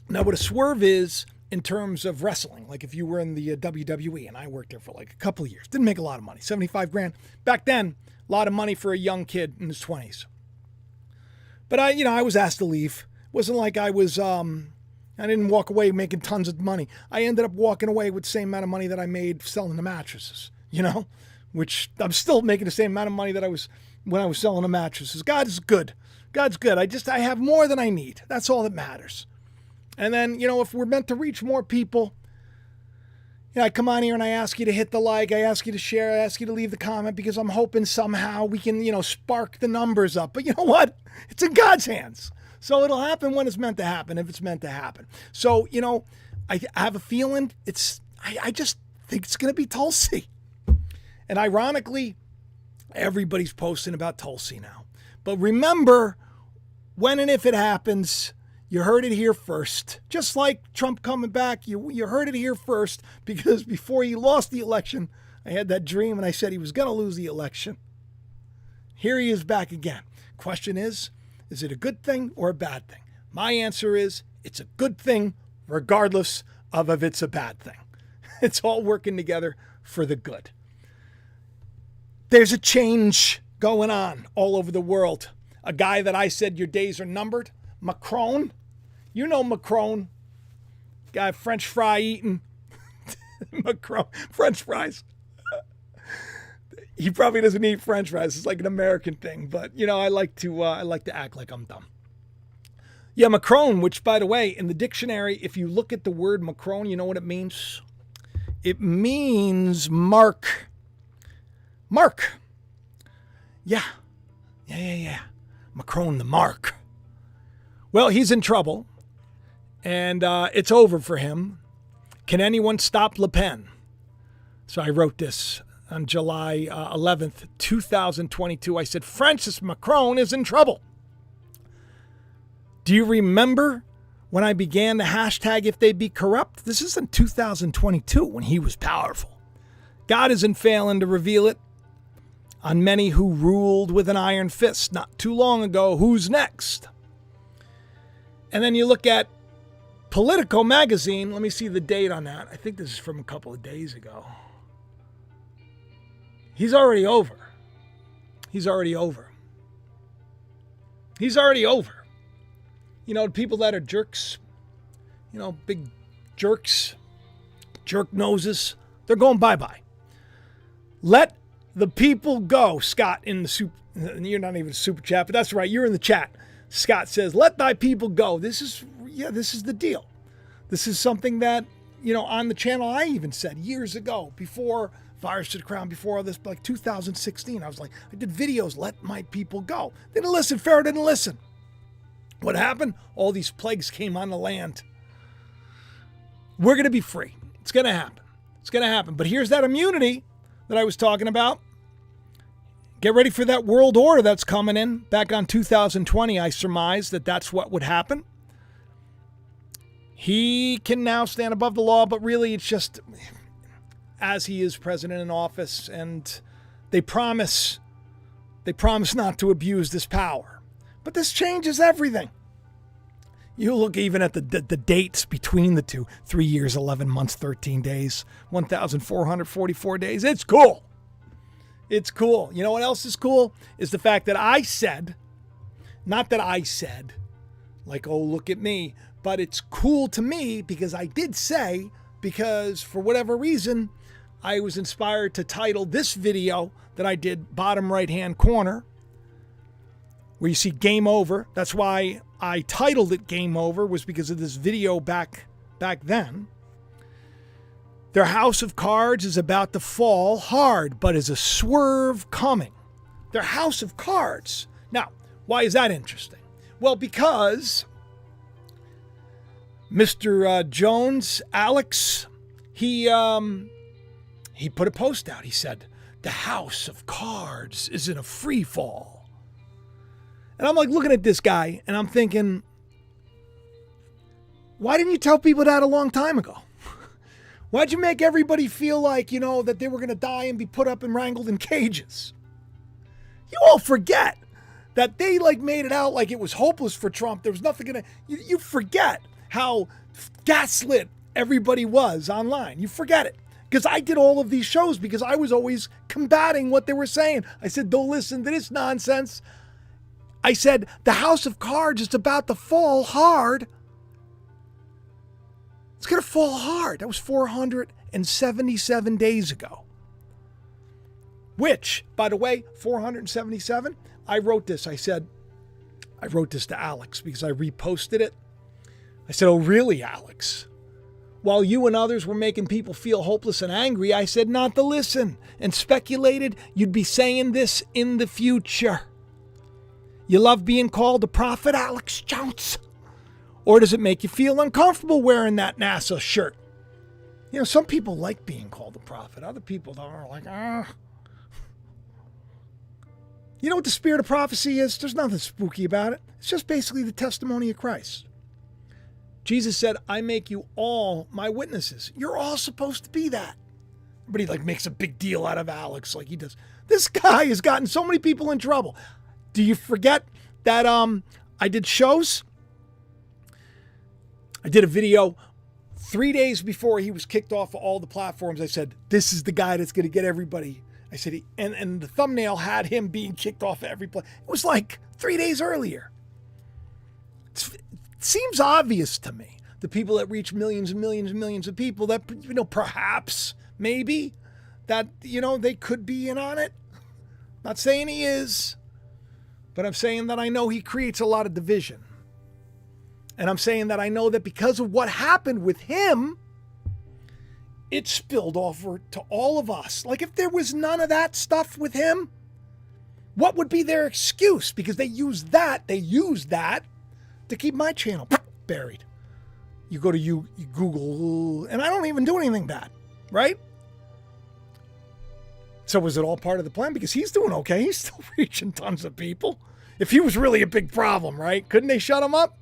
Now, what a swerve is in terms of wrestling, like if you were in the WWE, and I worked there for like a couple of years, didn't make a lot of money, $75,000 back then, a lot of money for a young kid in his 20s. But I was asked to leave. It wasn't like I didn't walk away making tons of money. I ended up walking away with the same amount of money that I made selling the mattresses, which I'm still making the same amount of money that I was when I was selling the mattresses. God is good. God's good. I have more than I need. That's all that matters. And then, if we're meant to reach more people, I come on here and I ask you to hit the like, I ask you to share, I ask you to leave the comment because I'm hoping somehow we can, spark the numbers up. But you know what? It's in God's hands. So it'll happen when it's meant to happen, if it's meant to happen. So, I have a feeling I just think it's going to be Tulsi. And ironically, everybody's posting about Tulsi now. But remember, when and if it happens, You heard it here first. Just like Trump coming back, you heard it here first, because before he lost the election, I had that dream and I said he was going to lose the election. Here he is back again. Question is it a good thing or a bad thing? My answer is it's a good thing regardless of if it's a bad thing. It's all working together for the good. There's a change going on all over the world. A guy that I said your days are numbered, Macron. You know Macron. Guy French fry eating. Macron, French fries. He probably doesn't eat French fries. It's like an American thing, but I like to act like I'm dumb. Yeah, Macron, which, by the way, in the dictionary, if you look at the word Macron, you know what it means? It means mark. Mark. Yeah. Macron the mark. Well, he's in trouble, and it's over for him. Can anyone stop Le Pen? So I wrote this on July 11th, 2022. I said, Francis Macron is in trouble. Do you remember when I began the hashtag if they be corrupt? This is in 2022 when he was powerful. God isn't failing to reveal it on many who ruled with an iron fist not too long ago. Who's next? And then you look at Politico magazine. Let me see the date on that. I think this is from a couple of days ago. He's already over. He's already over. He's already over. People that are jerks, big jerks, jerk noses, they're going bye-bye. Let the people go, Scott, in the super. You're not even a super chat, but that's right. You're in the chat. Scott says, let thy people go. This is the deal. This is something that, on the channel I even said years ago, before Virus to the Crown, before all this, like 2016, I was like, I did videos, let my people go. They didn't listen. Pharaoh didn't listen. What happened? All these plagues came on the land. We're going to be free. It's going to happen. It's going to happen. But here's that immunity that I was talking about. Get ready for that world order that's coming in. Back on 2020, I surmised that that's what would happen. He can now stand above the law, but really it's just as he is president in office, and they promise not to abuse this power. But this changes everything. You look even at the dates between the two. 3 years, 11 months, 13 days, 1,444 days. It's cool. It's cool. You know what else is cool? Is the fact that I said, not that I said, like, oh, look at me, but it's cool to me because I did say, because for whatever reason, I was inspired to title this video that I did, bottom right-hand corner, where you see Game Over. That's why I titled it Game Over, was because of this video back then. Their house of cards is about to fall hard, but is a swerve coming. Their house of cards. Now, why is that interesting? Well, because Mr. Jones, Alex, he put a post out. He said, the house of cards is in a free fall. And I'm like looking at this guy and I'm thinking, why didn't you tell people that a long time ago? Why'd you make everybody feel like, that they were going to die and be put up and wrangled in cages? You all forget that they made it out like it was hopeless for Trump. There was nothing going to, you forget how gaslit everybody was online. You forget it. Because I did all of these shows because I was always combating what they were saying. I said, don't listen to this nonsense. I said, the house of cards is about to fall hard. It's going to fall hard. That was 477 days ago. Which, by the way, 477, I wrote this. I wrote this to Alex because I reposted it. I said, oh, really, Alex? While you and others were making people feel hopeless and angry, I said not to listen and speculated you'd be saying this in the future. You love being called a prophet, Alex Jones? Or does it make you feel uncomfortable wearing that NASA shirt? Some people like being called a prophet. Other people are like, You know what the spirit of prophecy is? There's nothing spooky about it. It's just basically the testimony of Christ. Jesus said, I make you all my witnesses. You're all supposed to be that. But he like makes a big deal out of Alex like he does. This guy has gotten so many people in trouble. Do you forget that I did shows? I did a video 3 days before he was kicked off of all the platforms. I said, this is the guy that's going to get everybody. I said, and the thumbnail had him being kicked off of every place. It was like 3 days earlier. It seems obvious to me. The people that reach millions and millions and millions of people that, perhaps, maybe, that, they could be in on it. Not saying he is, but I'm saying that I know he creates a lot of division. And I'm saying that I know that because of what happened with him, it spilled over to all of us. Like if there was none of that stuff with him, what would be their excuse? Because they used that to keep my channel buried. You go to you Google, and I don't even do anything bad, right? So was it all part of the plan? Because he's doing okay. He's still reaching tons of people. If he was really a big problem, right? Couldn't they shut him up?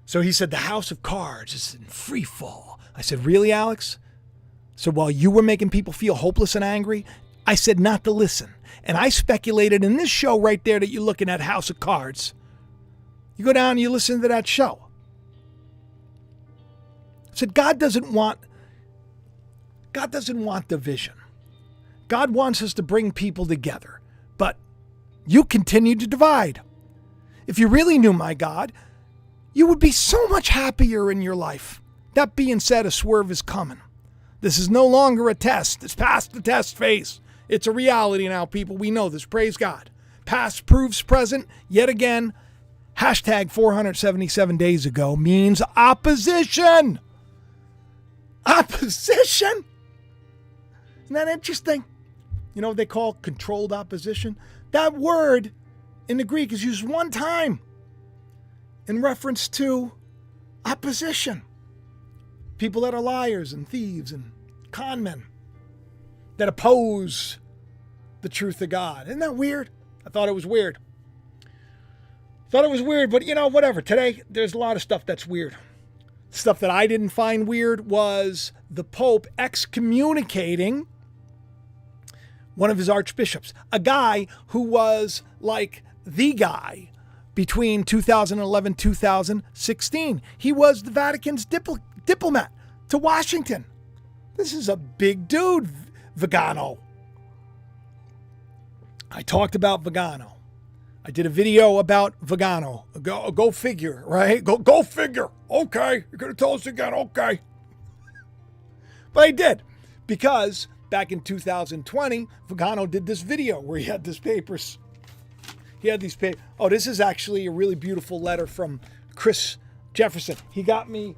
So he said, the house of cards is in free fall. I said, really, Alex? So while you were making people feel hopeless and angry, I said not to listen. And I speculated in this show right there that you're looking at, House of Cards. You go down and you listen to that show. I said, God doesn't want division. God wants us to bring people together. But you continue to divide. If you really knew my God, you would be so much happier in your life. That being said, a swerve is coming. This is no longer a test. It's past the test phase. It's a reality now, people. We know this. Praise God. Past proves present. Yet again, hashtag 477 days ago means opposition. Opposition? Isn't that interesting? You know what they call controlled opposition? That word in the Greek is used one time in reference to opposition. People that are liars and thieves and con men that oppose the truth of God. Isn't that weird? I thought it was weird. But whatever. Today, there's a lot of stuff that's weird. Stuff that I didn't find weird was the Pope excommunicating one of his archbishops, a guy who was like the guy between 2011, 2016. He was the Vatican's diplomat to Washington. This is a big dude, Vigano. I talked about Vigano. I did a video about Vigano. Go figure, right? Go figure. Okay, you're going to tell us again. Okay. But I did, because back in 2020, Vigano did this video where he had these papers. Oh, this is actually a really beautiful letter from Chris Jefferson. He got me.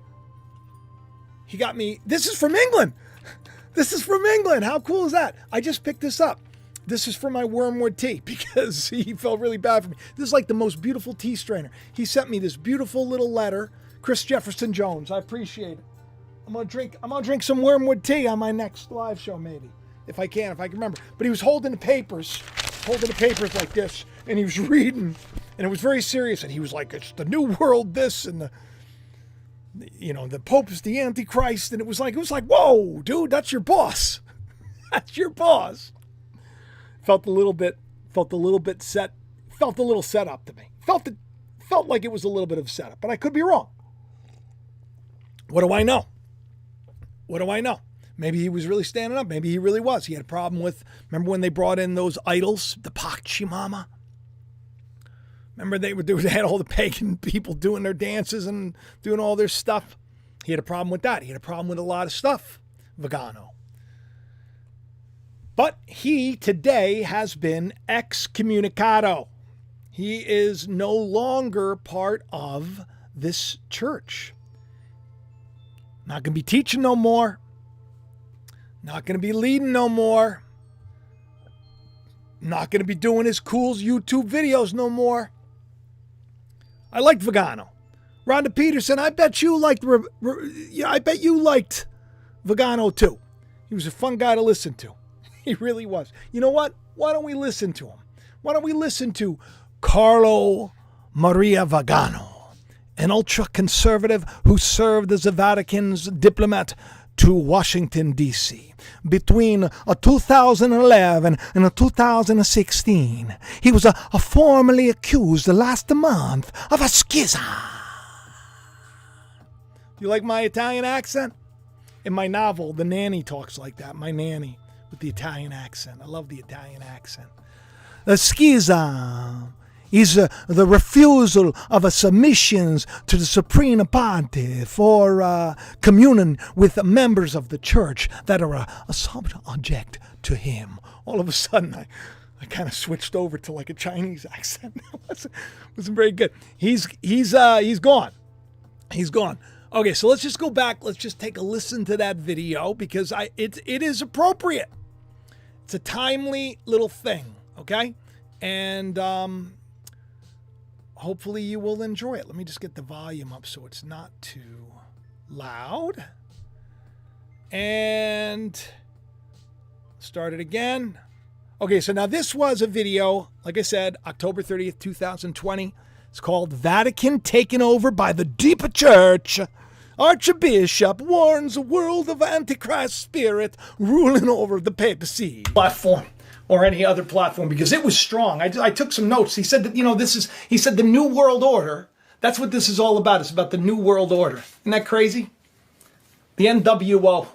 This is from England. This is from England. How cool is that? I just picked this up. This is for my wormwood tea because he felt really bad for me. This is like the most beautiful tea strainer. He sent me this beautiful little letter. Chris Jefferson Jones. I appreciate it. I'm gonna drink some wormwood tea on my next live show, maybe. If I can remember. But he was holding the papers like this, and he was reading, and it was very serious, and he was like, it's the new world, this, and the Pope is the Antichrist, and it was like, whoa, dude, that's your boss. That's your boss. Felt a little set up to me. Felt like it was a little bit of setup, but I could be wrong. What do I know? Maybe he was really standing up. Maybe he really was. He had a problem with, remember when they brought in those idols, the Pachimama? Remember they had all the pagan people doing their dances and doing all their stuff? He had a problem with that. He had a problem with a lot of stuff, Vigano. But he today has been excommunicado. He is no longer part of this church. Not going to be teaching no more. Not going to be leading no more. Not going to be doing his cool YouTube videos no more. I liked Vigano. Rhonda Peterson, I bet you liked Vigano too. He was a fun guy to listen to. He really was. You know what? Why don't we listen to him? Why don't we listen to Carlo Maria Vigano an ultra-conservative who served as the Vatican's diplomat to Washington, D.C. Between 2011 and 2016, he was formally accused last month of a schism. You like my Italian accent? In my novel, The Nanny talks like that. My nanny with the Italian accent. I love the Italian accent. A schism is the refusal of a submissions to the Supreme Pontiff for communion with members of the church that are a subject to him. All of a sudden, I kind of switched over to like a Chinese accent. wasn't very good. He's gone. He's gone. Okay, so let's just go back. Let's just take a listen to that video because it is appropriate. It's a timely little thing, okay? And hopefully you will enjoy it. Let me just get the volume up so it's not too loud. And start it again. Okay, so now this was a video, like I said, October 30th, 2020. It's called Vatican Taken Over by the Deep Church. Archbishop warns the world of Antichrist spirit ruling over the papacy. Platform or any other platform because it was strong. I took some notes. He said that, he said the New World Order, that's what this is all about. It's about the New World Order. Isn't that crazy? The NWO.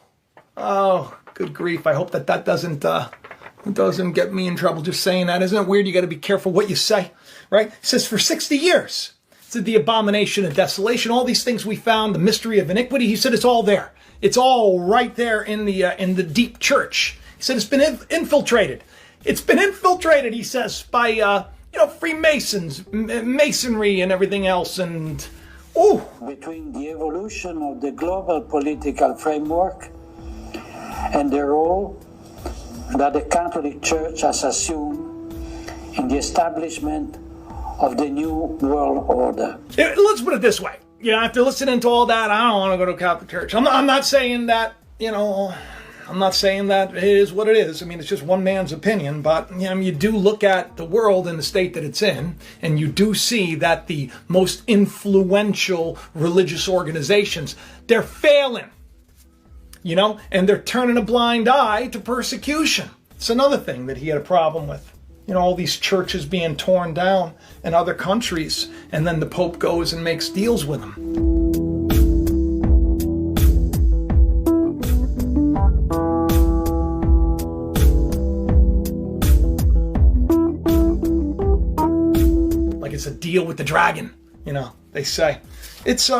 Oh, good grief. I hope that doesn't get me in trouble just saying that. Isn't it weird? You got to be careful what you say, right? It says for 60 years. Said the abomination of desolation, all these things we found, the mystery of iniquity. He said it's all there. It's all right there in the deep church. He said it's been infiltrated. It's been infiltrated, he says, by Freemasons, masonry, and everything else. And between the evolution of the global political framework and the role that the Catholic Church has assumed in the establishment of the New World Order. Let's put it this way. After listening to all that, I don't want to go to Catholic Church. I'm not saying that, I'm not saying that it is what it is. I mean, it's just one man's opinion. But, you do look at the world and the state that it's in, and you do see that the most influential religious organizations, they're failing, and they're turning a blind eye to persecution. It's another thing that he had a problem with. All these churches being torn down in other countries, and then the Pope goes and makes deals with them. Like it's a deal with the dragon, they say. It's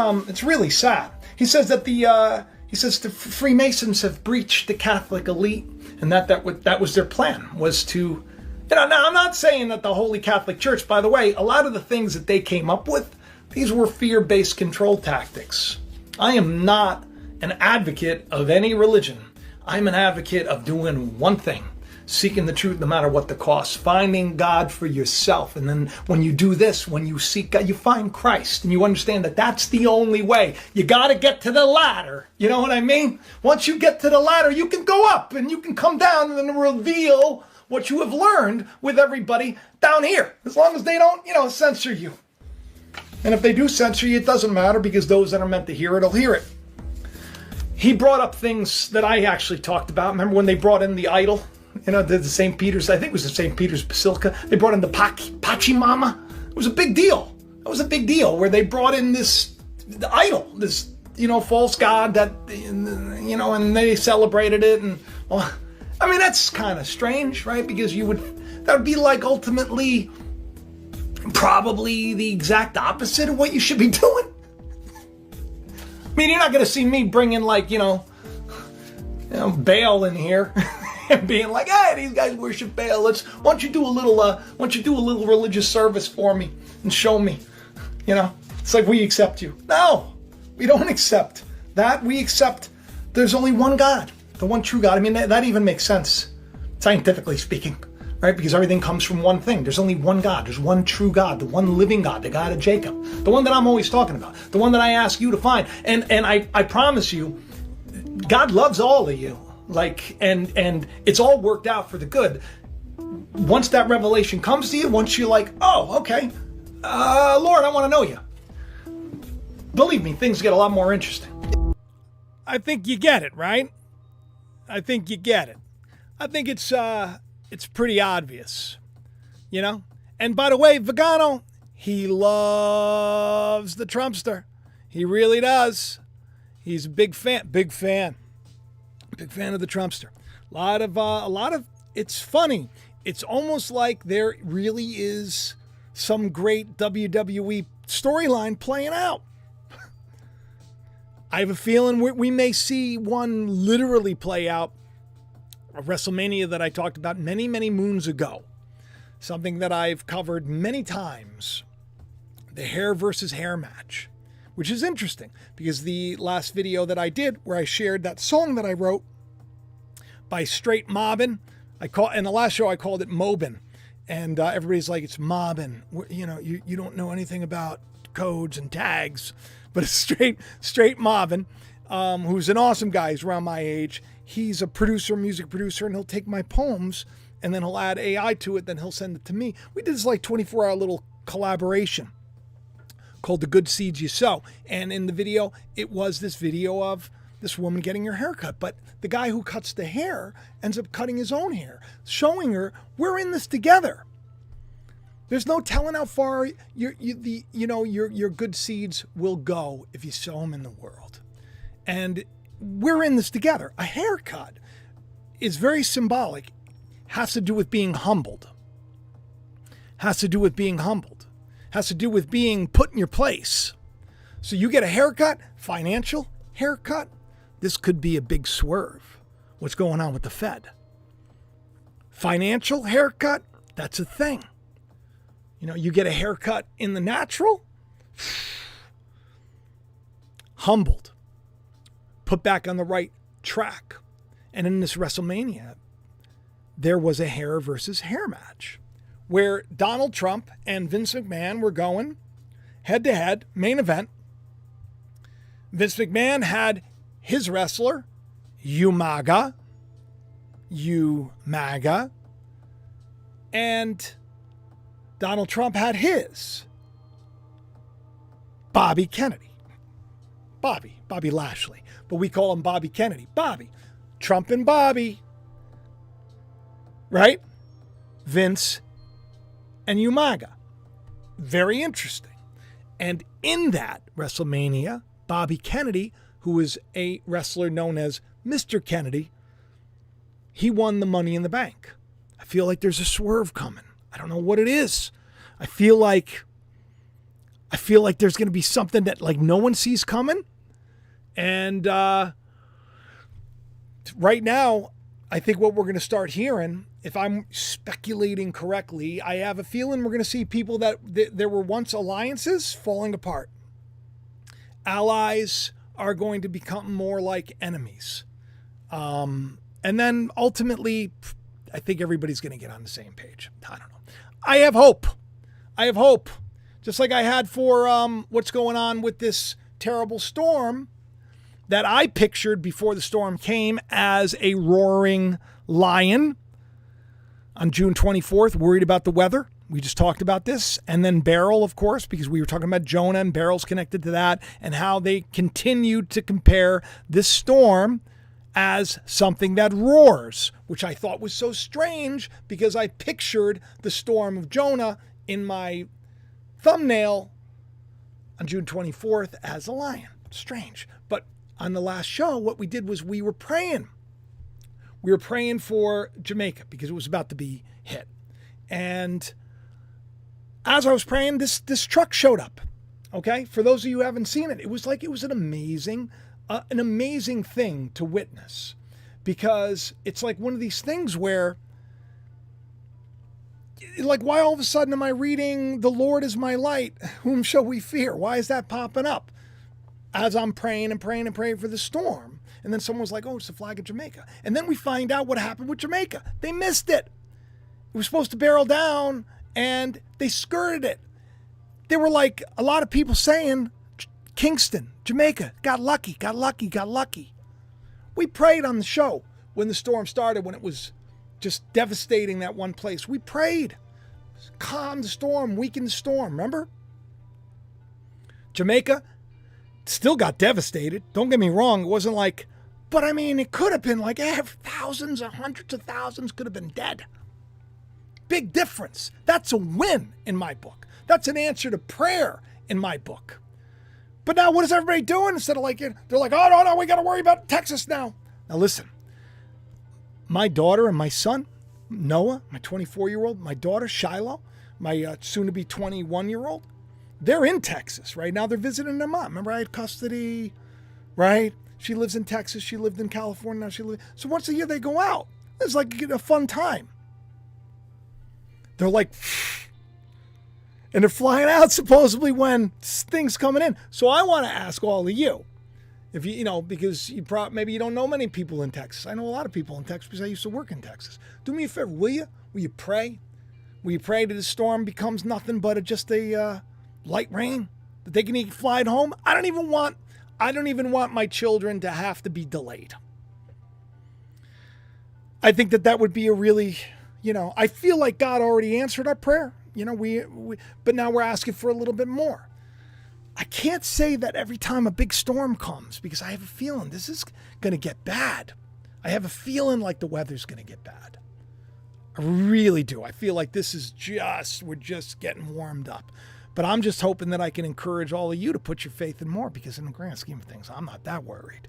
really sad. He says that the Freemasons have breached the Catholic elite, and that was their plan, was to. Now, I'm not saying that the Holy Catholic Church, by the way, a lot of the things that they came up with, these were fear-based control tactics. I am not an advocate of any religion. I'm an advocate of doing one thing, seeking the truth no matter what the cost, finding God for yourself. And then when you do this, when you seek God, you find Christ, and you understand that that's the only way. You got to get to the ladder. You know what I mean? Once you get to the ladder, you can go up, and you can come down and then reveal what you have learned with everybody down here, as long as they don't, censor you. And if they do censor you, it doesn't matter because those that are meant to hear it will hear it. He brought up things that I actually talked about. Remember when they brought in the idol, the St. Peter's, I think it was the St. Peter's Basilica. They brought in the Pachamama. It was a big deal. It was a big deal where they brought in the idol, this, false god that, and they celebrated it. And, well, I mean, that's kind of strange, right? Because that would be like ultimately probably the exact opposite of what you should be doing. I mean, you're not going to see me bringing like, Baal in here and being like, hey, these guys worship Baal. Why don't you do a little religious service for me and show me, it's like we accept you. No, we don't accept that. We accept there's only one God. The one true God. I mean, that even makes sense, scientifically speaking, right? Because everything comes from one thing. There's only one God. There's one true God, the one living God, the God of Jacob, the one that I'm always talking about, the one that I ask you to find. And I promise you, God loves all of you. And it's all worked out for the good. Once that revelation comes to you, once you're like, oh, okay, Lord, I want to know you. believe me, things get a lot more interesting. I think you get it, right? I think you get it. I think it's pretty obvious, you know? And by the way, Vagano, he loves the Trumpster. He really does. He's a big fan of the Trumpster. A lot of, it's funny. It's almost like there really is some great WWE storyline playing out. I have a feeling we may see one literally play out, a WrestleMania that I talked about many, many moons ago. Something that I've covered many times. The hair versus hair match. Which is interesting because the last video that I did where I shared that song that I wrote by Straight Mobbin, in the last show I called it Mobin. And everybody's like, it's mobbin. You know, you don't know anything about codes and tags. But it's straight mobbin, who's an awesome guy. He's around my age. He's a music producer, and he'll take my poems, and then he'll add AI to it, then he'll send it to me. We did this like 24-hour little collaboration called The Good Seeds You Sow. And in the video, it was this video of this woman getting her hair cut. But the guy who cuts the hair ends up cutting his own hair, showing her, we're in this together. There's no telling how far your good seeds will go if you sow them in the world. And we're in this together. A haircut is very symbolic. Has to do with being humbled. Has to do with being put in your place. So you get a haircut, financial haircut. This could be a big swerve. What's going on with the Fed? Financial haircut, that's a thing. You know, you get a haircut in the natural, humbled, put back on the right track. And in this WrestleMania, there was a hair versus hair match where Donald Trump and Vince McMahon were going head to head, main event. Vince McMahon had his wrestler, Umaga, and Donald Trump had his, Bobby Kennedy. Bobby Lashley. But we call him Bobby Kennedy. Bobby. Trump and Bobby. Right? Vince and Umaga. Very interesting. And in that WrestleMania, Bobby Kennedy, who is a wrestler known as Mr. Kennedy, he won the Money in the Bank. I feel like there's a swerve coming. I don't know what it is. I feel like there's going to be something that like no one sees coming. And right now, I think what we're going to start hearing, if I'm speculating correctly, I have a feeling we're going to see people that there were once alliances falling apart. Allies are going to become more like enemies. And then ultimately, I think everybody's going to get on the same page. I don't know. I have hope. Just like I had for what's going on with this terrible storm that I pictured before the storm came as a roaring lion on June 24th, worried about the weather. We just talked about this. And then Beryl, of course, because we were talking about Jonah and Beryl's connected to that and how they continued to compare this storm as something that roars, which I thought was so strange because I pictured the storm of Jonah in my thumbnail on June 24th as a lion. Strange. But on the last show, what we did was we were praying. We were praying for Jamaica because it was about to be hit. And as I was praying, this truck showed up. Okay? For those of you who haven't seen it, it was an amazing thing to witness, because it's like one of these things where, like, why all of a sudden am I reading "The Lord is my light, whom shall we fear"? Why is that popping up as I'm praying for the storm? And then someone was like, oh, it's the flag of Jamaica. And then we find out what happened with Jamaica. They missed it. It was supposed to barrel down and they skirted it. There were like a lot of people saying Kingston, Jamaica, got lucky. We prayed on the show when the storm started, when it was just devastating that one place. We prayed. Calm the storm, weaken the storm, remember? Jamaica Still got devastated. Don't get me wrong. It wasn't like, but I mean, it could have been like thousands or hundreds of thousands could have been dead. Big difference. That's a win in my book. That's an answer to prayer in my book. But now what is everybody doing? Instead of like, they're like, oh, no, we got to worry about Texas now. Now listen, my daughter and my son, Noah, my 24-year-old, my daughter, Shiloh, my soon-to-be 21-year-old, they're in Texas right now. They're visiting their mom. Remember I had custody, right? She lives in Texas. She lived in California. Now so once a year they go out. It's like a fun time. They're like, and they're flying out supposedly when things coming in. So I want to ask all of you, if because maybe you don't know many people in Texas. I know a lot of people in Texas because I used to work in Texas. Do me a favor, will you? Will you pray? Will you pray that the storm becomes nothing but just a light rain that they can fly home? I don't even want my children to have to be delayed. I think that would be a really, I feel like God already answered our prayer. But now we're asking for a little bit more. I can't say that every time a big storm comes because I have a feeling this is going to get bad. I have a feeling like the weather's going to get bad. I really do. I feel like this is we're just getting warmed up. But I'm just hoping that I can encourage all of you to put your faith in more because in the grand scheme of things, I'm not that worried.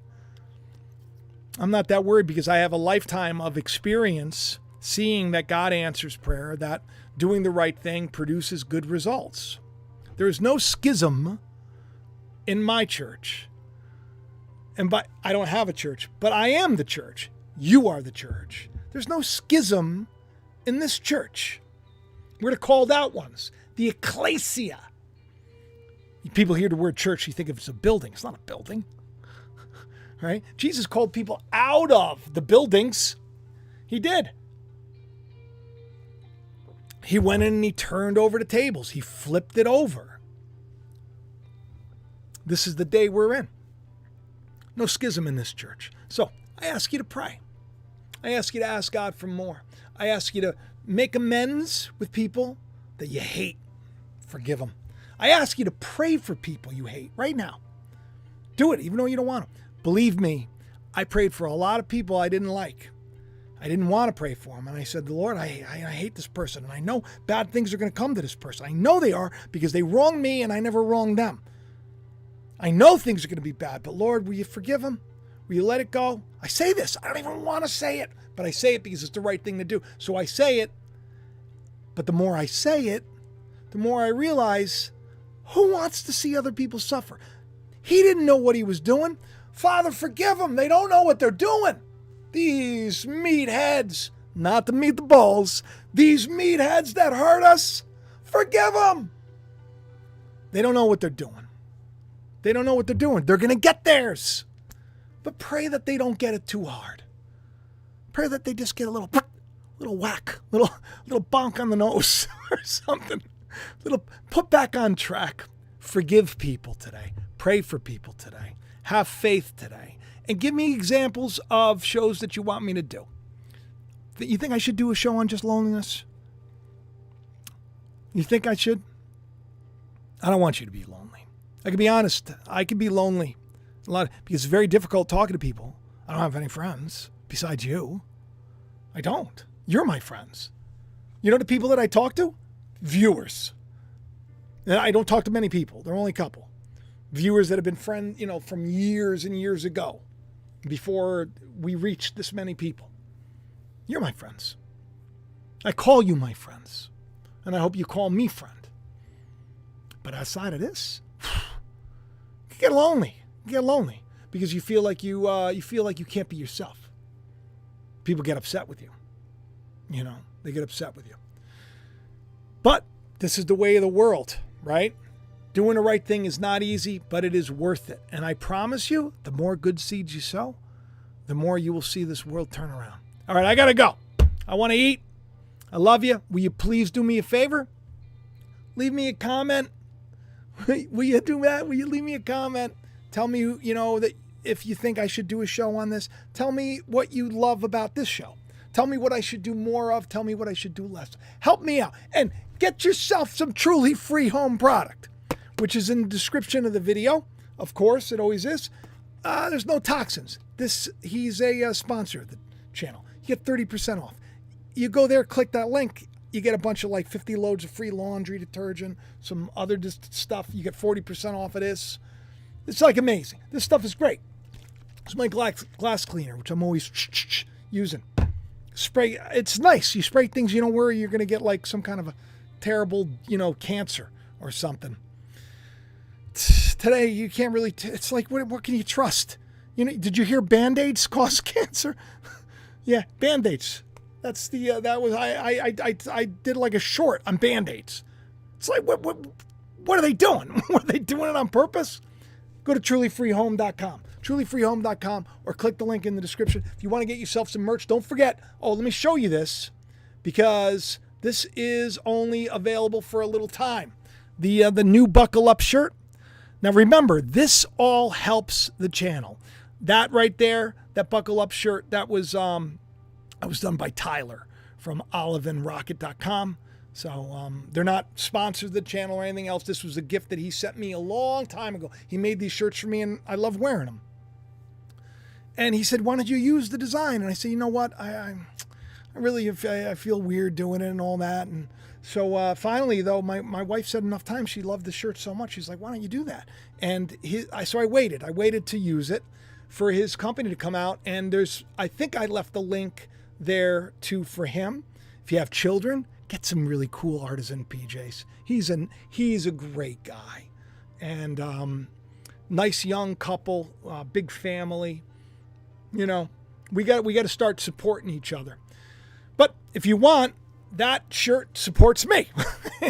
I'm not that worried because I have a lifetime of experience seeing that God answers prayer, that doing the right thing produces good results. There is no schism in my church. I don't have a church, but I am the church. You are the church. There's no schism in this church. We're the called out ones. The ecclesia. People hear the word church, you think if it's a building. It's not a building. Right? Jesus called people out of the buildings. He did. He went in and he turned over the tables. He flipped it over. This is the day we're in. No schism in this church. So I ask you to pray. I ask you to ask God for more. I ask you to make amends with people that you hate. Forgive them. I ask you to pray for people you hate right now. Do it, even though you don't want to. Believe me, I prayed for a lot of people I didn't like. I didn't want to pray for them. And I said, Lord, I hate this person. And I know bad things are going to come to this person. I know they are because they wronged me and I never wronged them. I know things are going to be bad, but Lord, will you forgive them? Will you let it go? I say this. I don't even want to say it, but I say it because it's the right thing to do. So I say it. But the more I say it, the more I realize, who wants to see other people suffer? He didn't know what he was doing. Father, forgive them. They don't know what they're doing. These meatheads, not the meatballs, these meatheads that hurt us, forgive them. They don't know what they're doing. They don't know what they're doing. They're going to get theirs. But pray that they don't get it too hard. Pray that they just get a little whack, little bonk on the nose or something. Little put back on track. Forgive people today. Pray for people today. Have faith today. And give me examples of shows that you want me to do. You think I should do a show on just loneliness? You think I should? I don't want you to be lonely. I can be honest. I can be lonely a lot because it's very difficult talking to people. I don't have any friends besides you. I don't. You're my friends. You know the people that I talk to? Viewers. And I don't talk to many people. There are only a couple. Viewers that have been friends, from years and years ago, before we reached this many people. You're my friends. I call you my friends. And I hope you call me friend. But outside of this, you get lonely. You get lonely because you feel like you can't be yourself. People get upset with you. They get upset with you. But this is the way of the world, right? Doing the right thing is not easy, but it is worth it. And I promise you, the more good seeds you sow, the more you will see this world turn around. All right, I got to go. I want to eat. I love you. Will you please do me a favor? Leave me a comment. Will you do that? Will you leave me a comment? Tell me, that if you think I should do a show on this. Tell me what you love about this show. Tell me what I should do more of. Tell me what I should do less. Help me out. And get yourself some truly free home product, which is in the description of the video. of course, it always is. There's no toxins. He's a sponsor of the channel. You get 30% off. You go there, click that link. You get a bunch of like 50 loads of free laundry detergent, some other stuff. You get 40% off of this. It's like amazing. This stuff is great. It's my glass cleaner, which I'm always using. Spray. It's nice. You spray things you don't worry you're going to get like some kind of a terrible, cancer or something. Today, you can't really, it's like, what can you trust? Did you hear Band-Aids cause cancer? Yeah, Band-Aids. That's I did like a short on Band-Aids. It's like, what are they doing? Are they doing it on purpose? Go to trulyfreehome.com. trulyfreehome.com, or click the link in the description. If you want to get yourself some merch, don't forget, let me show you this, because this is only available for a little time. The new Buckle Up shirt. Now remember, this all helps the channel. That right there, that Buckle Up shirt, that was done by Tyler from oliveandrocket.com. So they're not sponsored the channel or anything else. This was a gift that he sent me a long time ago. He made these shirts for me, and I love wearing them. And he said, "Why don't you use the design?" And I said, "You know what? I really feel weird doing it and all that." And so finally, though, my wife said enough times she loved the shirt so much. She's like, "Why don't you do that?" And so I waited. I waited to use it for his company to come out. And I think I left the link there too for him. If you have children, get some really cool artisan PJs. He's a great guy, and nice young couple, big family. We got to start supporting each other. But if you want, that shirt supports me,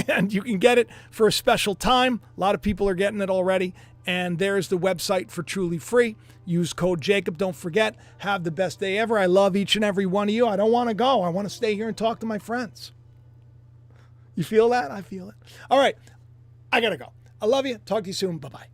and you can get it for a special time. A lot of people are getting it already, and there's the website for Truly Free. Use code Jacob. Don't forget. Have the best day ever. I love each and every one of you. I don't want to go. I want to stay here and talk to my friends. You feel that? I feel it. All right. I got to go. I love you. Talk to you soon. Bye-bye.